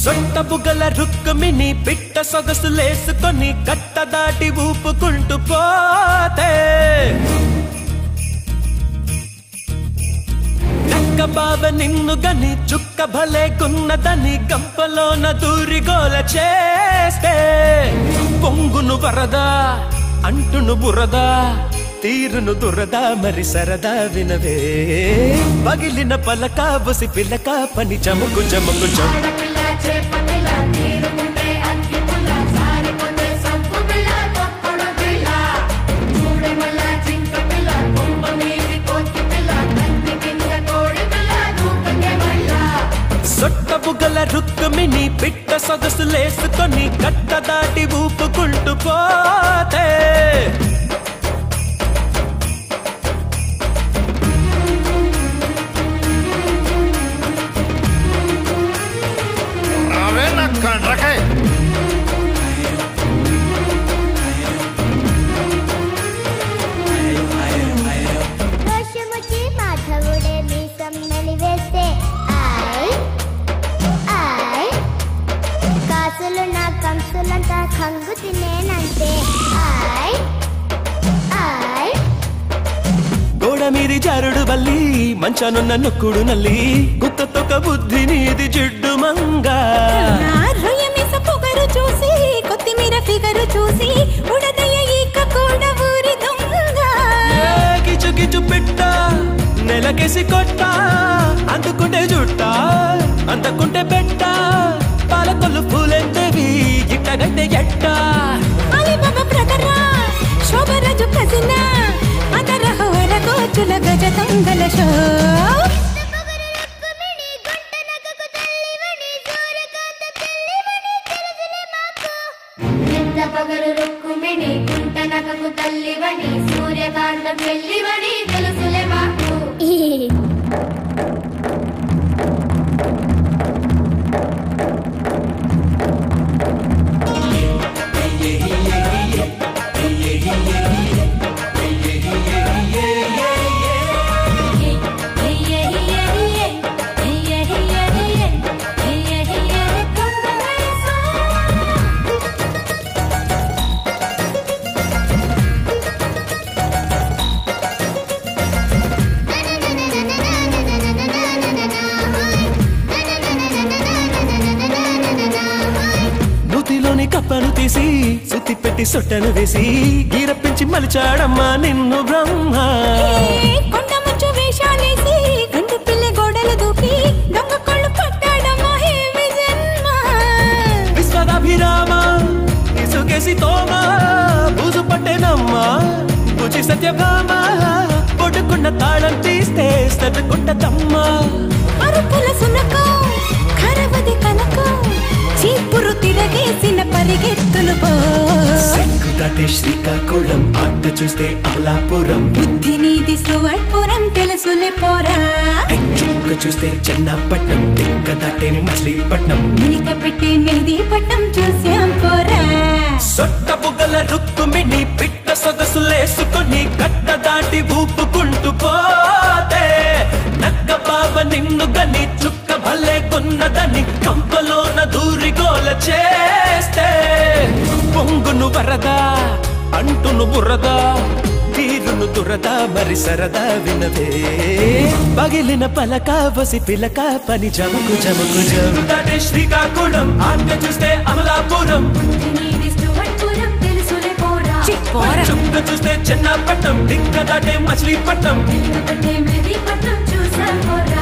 సొట్ట బుగ్గల రుక్కుమిని పిట్ట సొగసులేసుకొని కట్ట దాటి ఊపుకుంటూ పోతే నక్క బావ నిన్ను గని చుక్క భలే గున్నదని గంపలోన దూరి గోల చేస్తే పొంగును వరదా అంటును బురదా తీరును దురదా మరి సరదా వినవే పగిలిన పలక బుసి పిల్లక పని చముకు చముకు సొట్ట బుగ్గల రుక్కుమిని పిట్ట సొగసులేసుకొని కట్ట దాటి ఊపుకుంటూ పోతే కంగు తినేనంటే గోడ మీది జారుడు బల్లి మంచానున్న నొక్కుడు నల్లి కుక్కతొక్క బుద్ధి నీది జిడ్డు మంగా పొగరు చూసి కొత్తిమీర ఫిగరు చూసి ఉడదయ్య ఈక కూడా ఊరి దొంగ గిచు గిచు పెట్ట నెలకేసి కొట్ట అందుకుంటే జుట్ట అందుకుంటే పెట్ట పాలకొల్లు పూలెంతవి గిట్టగంటే ఎట్ట అలీబాబా బ్రదరా శోభరాజు కజినా అదర హోర గోచుల గజ దొంగల షో పగరు రుక్కుమిణి గుంట నగకు తల్లివని సూర్యకాంత పెళ్లివని తెలుసులే మాకు కప్పను తీసి సుత్తి పెట్టి సొట్టను వేసి గీరపించి మలిచాడమ్మా నిన్ను బ్రహ్మ కొండ మంచు వేషాలేసి రెండు పిల్ల గోడలు దూకి దొంగ కొళ్ళు పట్టాడమ్మా హేమి జన్మ విశ్వదాభిరామ ఇసుకేసి తోమ బూజు పట్టేనమ్మా బుజి సత్యభామ కొడుకున్న తాళం తీస్తే సర్దుకుంటదమ్మ అరుపుల సునకం ఖరవది కనకం చీపురు తిరగేసిన పరిగెత్తులు దాటే శ్రీకాకుళం ఆట చూస్తే అమలాపురం బుద్ధి నీది సువర్పురం తెలుసులే పోరా చుక్క చూస్తే చెన్నపట్నం దిక్క దాటే మచిలీపట్నం మిలిక పెట్టి మెహదీపట్నం చూసాం పోరా సొట్ట బుగ్గల రుక్కుమిని పిట్ట సొగసులేసుకొని కట్ట దాటి ఊపుకుంటూ పోతే నక్క బావ నిన్ను గని చుక్క భలే కొన్నదని కంపలోన దూరి గోల చేస్తే పొంగును వరదా అంటును బురదా తీరును దురదా మరి సరదా వినవే పగిలిన పలక వసి పిలక పని జముకు జముకు జము దాటే శ్రీకాకుళం ఆట చూస్తే అమలాపురం చుక్క చూస్తే చెన్నపట్నం దిక్క దాటే మచిలీపట్నం చూసాం పోరా